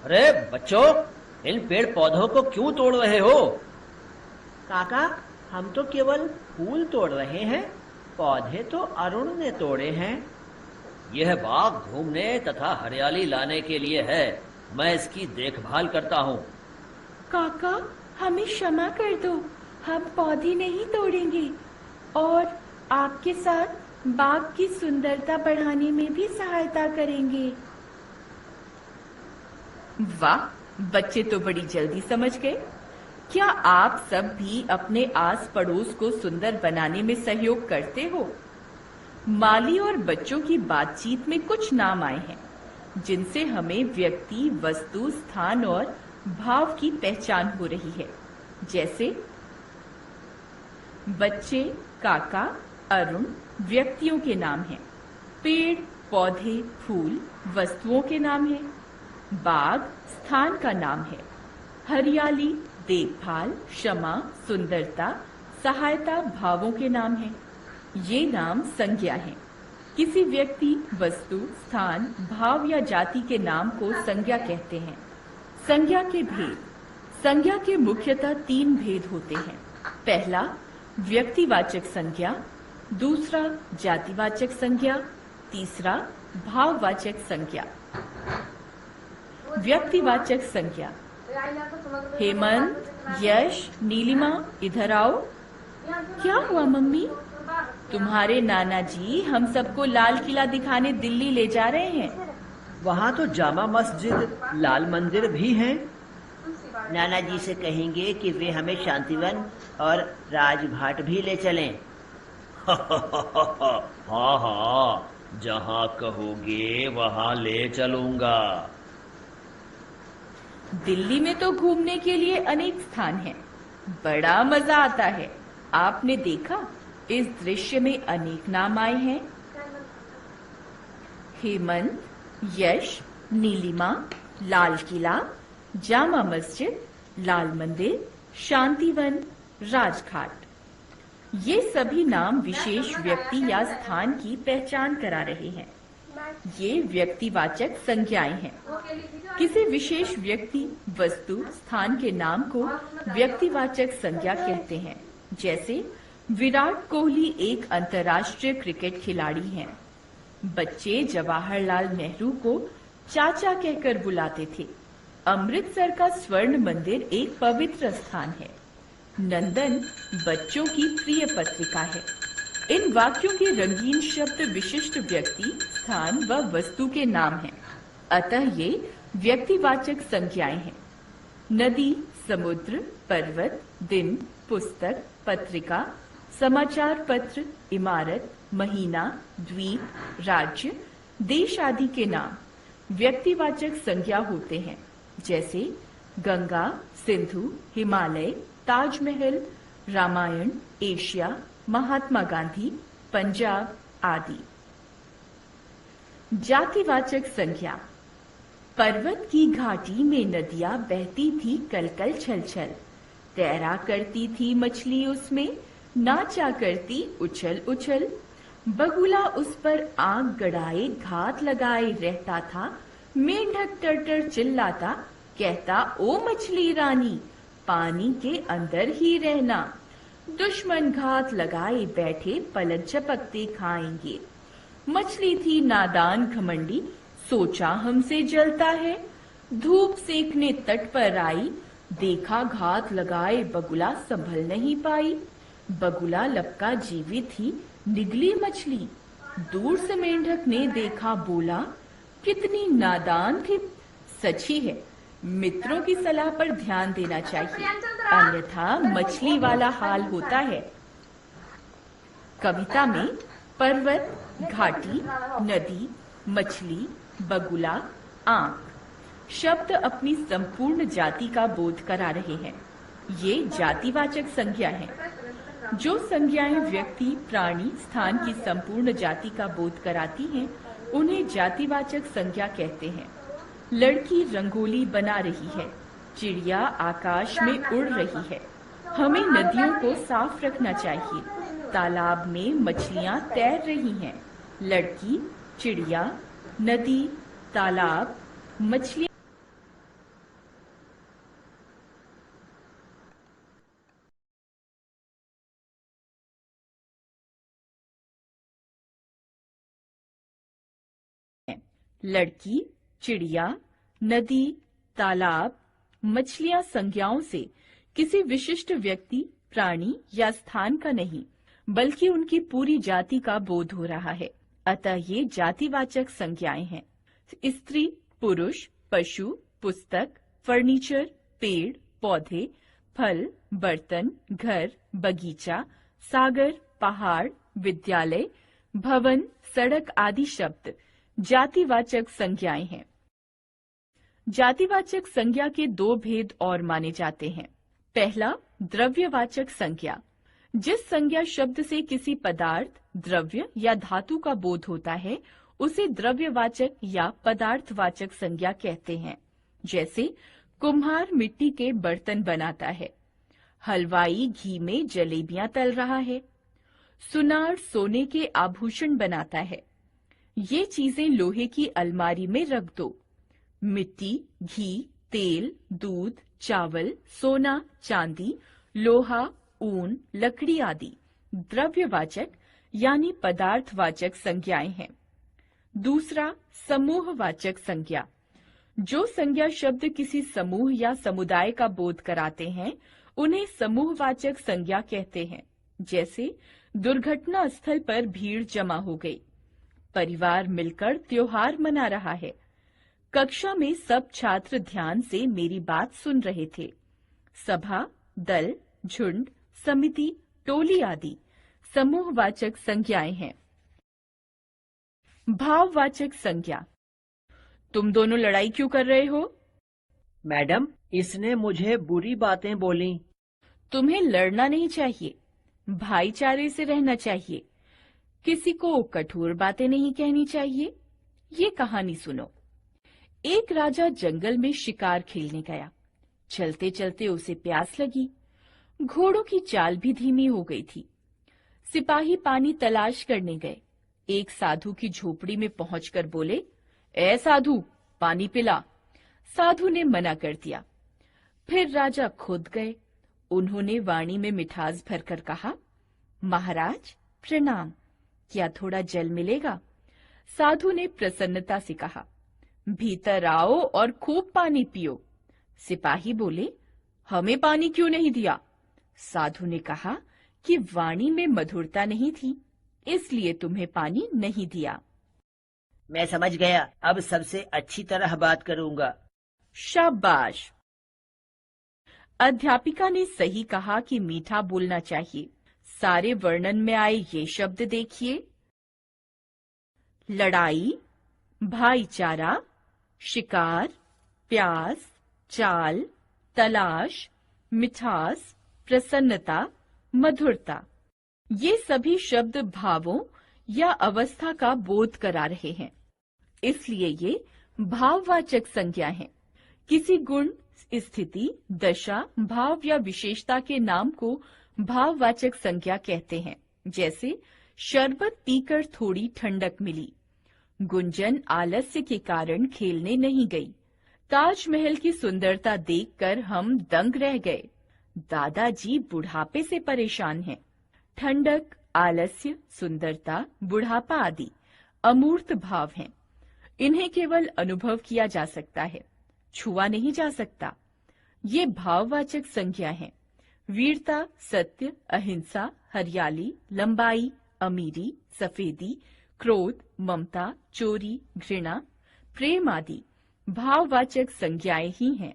अरे बच्चों, इन पेड़ पौधों को क्यों तोड़ रहे हो? काका, हम तो केवल फूल तोड़ रहे हैं। पौधे तो अरुण ने तोड़े हैं। यह बाग घूमने तथा हरियाली लाने के लिए है। मैं इसकी देखभाल करता हूँ। काका, हमें क्षमा कर दो। हम पौधे नहीं तोड़ेंगे और आपके साथ बाग की सुंदरता बढ़ाने में भी सहायता करेंगे। वाह, बच्चे तो बड़ी जल्दी समझ गए। क्या आप सब भी अपने आस पड़ोस को सुंदर बनाने में सहयोग करते हो? माली और बच्चों की बातचीत में कुछ नाम आए हैं जिनसे हमें व्यक्ति, वस्तु, स्थान और भाव की पहचान हो रही है। जैसे बच्चे, काका, अरुण व्यक्तियों के नाम हैं। पेड़, पौधे, फूल वस्तुओं के नाम हैं। बाग स्थान का नाम है। हरियाली, देखभाल, क्षमा, सुंदरता, सहायता भावों के नाम हैं। ये नाम संज्ञा हैं। किसी व्यक्ति, वस्तु, स्थान, भाव या जाति के नाम को संज्ञा कहते हैं। संज्ञा के भेद। संज्ञा के मुख्यतः 3 भेद होते हैं। पहला व्यक्तिवाचक संज्ञा, दूसरा जातिवाचक संज्ञा, तीसरा भाववाचक संज्ञा। व्यक्तिवाचक संज्ञा। हेमंत, यश, नीलिमा, इधर आओ। क्या हुआ मम्मी? तुम्हारे नाना जी हम सबको लाल किला दिखाने दिल्ली ले जा रहे हैं। वहाँ तो जामा मस्जिद, लाल मंदिर भी हैं। नाना जी से कहेंगे कि वे हमें शांतिवन और राजघाट भी ले चलें। हाँ हाँ, जहाँ कहोगे वहाँ ले चलूंगा। दिल्ली में तो घूमने के लिए अनेक स्थान हैं। बड़ा मजा आता है। आपने देखा, इस दृश्य में अनेक नाम आए हैं। हेमंत, यश, नीलिमा, लाल किला, जामा मस्जिद, लाल मंदिर, शांतिवन, राजघाट। ये सभी नाम विशेष व्यक्ति या स्थान की पहचान करा रहे हैं। ये व्यक्तिवाचक संज्ञाएं हैं। किसी विशेष व्यक्ति, वस्तु, स्थान के नाम को व्यक्तिवाचक संज्ञा कहते हैं। जैसे विराट कोहली एक अंतर्राष्ट्रीय क्रिकेट खिलाड़ी हैं। बच्चे जवाहरलाल नेहरू को चाचा कहकर बुलाते थे। अमृतसर का स्वर्ण मंदिर एक पवित्र स्थान है। नंदन बच्चों की प्रिय पत्रिका है। इन वाक्यों के रंगीन शब्द विशिष्ट व्यक्ति, स्थान व वस्तु के नाम हैं। अतः ये व्यक्तिवाचक संज्ञाएं हैं। नदी, समुद्र, पर्वत, दिन, पुस्तक, पत्रिका, समाचार पत्र, इमारत, महीना, द्वीप, राज्य, देश आदि के नाम व्यक्तिवाचक संज्ञा होते हैं। जैसे गंगा, सिंधु, हिमालय, ताजमहल, रामायण, एशिया, महात्मा गांधी, पंजाब आदि। जातिवाचक संज्ञा। पर्वत की घाटी में नदियां बहती थी कलकल छलछल, तैरा करती थी मछली उसमें, नाचा करती उछल उछल। बगुला उस पर आग गड़ाए घात लगाए रहता था, मेंढक टर्टर चिल्लाता, कहता ओ मछली रानी पानी के अंदर ही रहना। दुश्मन घात लगाए बैठे पलक झपकते खाएंगे। मछली थी नादान घमंडी, सोचा हमसे जलता है। धूप सेकने तट पर आई, देखा घात लगाए बगुला संभल नहीं पाई। बगुला लपका जीवित ही निगली मछली। दूर से मेंढक ने देखा, बोला कितनी नादान थी। सच ही है, मित्रों की सलाह पर ध्यान देना चाहिए, अन्यथा मछली वाला हाल होता है। कविता में पर्वत, घाटी, नदी, मछली, बगुला, आंख शब्द अपनी संपूर्ण जाति का बोध करा रहे हैं। ये जातिवाचक संज्ञा है। जो संज्ञाएं व्यक्ति, प्राणी, स्थान की संपूर्ण जाति का बोध कराती हैं, उन्हें जातिवाचक संज्ञा कहते हैं। लड़की रंगोली बना रही है, चिड़िया आकाश में उड़ रही है। हमें नदियों को साफ रखना चाहिए। तालाब में मछलियां तैर रही हैं। लड़की, चिड़िया, नदी, तालाब, मछलियां। लड़की, चिड़िया, नदी, तालाब, मछलियां संज्ञाओं से किसी विशिष्ट व्यक्ति, प्राणी या स्थान का नहीं, बल्कि उनकी पूरी जाति का बोध हो रहा है। अतः ये जातिवाचक संज्ञाएं हैं। स्त्री, पुरुष, पशु, पुस्तक, फर्नीचर, पेड़, पौधे, फल, बर्तन, घर, बगीचा, सागर, पहाड़, विद्यालय, भवन, सड़क आदि शब्द जातिवाचक संज्ञाएं हैं। जातिवाचक संज्ञा के दो भेद और माने जाते हैं। पहला, द्रव्यवाचक संज्ञा। जिस संज्ञा शब्द से किसी पदार्थ, द्रव्य या धातु का बोध होता है, उसे द्रव्यवाचक या पदार्थवाचक संज्ञा कहते हैं। जैसे कुम्हार मिट्टी के बर्तन बनाता है, हलवाई घी में जलेबियां तल रहा है, सुनार सोने के आभूषण बनाता है। ये चीजें लोहे की अलमारी में रख दो। मिट्टी, घी, तेल, दूध, चावल, सोना, चांदी, लोहा, ऊन, लकड़ी आदि द्रव्यवाचक यानी पदार्थवाचक संज्ञाएं हैं। दूसरा, समूहवाचक संज्ञा। जो संज्ञा शब्द किसी समूह या समुदाय का बोध कराते हैं, उन्हें समूहवाचक संज्ञा कहते हैं। जैसे दुर्घटना स्थल पर भीड़ जमा हो गई, परिवार मिलकर त्योहार मना रहा है, कक्षा में सब छात्र ध्यान से मेरी बात सुन रहे थे। सभा, दल, झुंड, समिति, टोली आदि समूहवाचक संज्ञाएं हैं। भाववाचक संज्ञा। तुम दोनों लड़ाई क्यों कर रहे हो? मैडम, इसने मुझे बुरी बातें बोली। तुम्हें लड़ना नहीं चाहिए, भाईचारे से रहना चाहिए, किसी को कठोर बातें नहीं कहनी चाहिए। ये कहानी सुनो। एक राजा जंगल में शिकार खेलने गया। चलते चलते उसे प्यास लगी। घोड़ों की चाल भी धीमी हो गई थी। सिपाही पानी तलाश करने गए। एक साधु की झोपड़ी में पहुंचकर बोले, ए साधु, पानी पिला। साधु ने मना कर दिया। फिर राजा खुद गए। उन्होंने वाणी में मिठास भरकर कहा, महाराज प्रणाम, क्या थोड़ा जल मिलेगा? साधु ने प्रसन्नता से कहा, भीतर आओ और खूब पानी पियो। सिपाही बोले, हमें पानी क्यों नहीं दिया? साधु ने कहा कि वाणी में मधुरता नहीं थी, इसलिए तुम्हें पानी नहीं दिया। मैं समझ गया, अब सबसे अच्छी तरह बात करूंगा। शाबाश। अध्यापिका ने सही कहा कि मीठा बोलना चाहिए। सारे वर्णन में आए ये शब्द देखिए, लड़ाई, भाईचारा, शिकार, प्यास, चाल, तलाश, मिठास, प्रसन्नता, मधुरता। ये सभी शब्द भावों या अवस्था का बोध करा रहे हैं, इसलिए ये भाववाचक संज्ञा हैं। किसी गुण, स्थिति, दशा, भाव या विशेषता के नाम को भाववाचक संज्ञा कहते हैं। जैसे शरबत पीकर थोड़ी ठंडक मिली, गुंजन आलस्य के कारण खेलने नहीं गई, ताजमहल की सुंदरता देखकर हम दंग रह गए, दादाजी बुढ़ापे से परेशान हैं। ठंडक, आलस्य, सुंदरता, बुढ़ापा आदि अमूर्त भाव हैं। इन्हें केवल अनुभव किया जा सकता है, छुआ नहीं जा सकता। ये भाववाचक संज्ञा हैं। वीरता, सत्य, अहिंसा, हरियाली, लंबाई, अमीरी, सफेदी, क्रोध, ममता, चोरी, घृणा, प्रेम आदि भाववाचक संज्ञाएं ही हैं।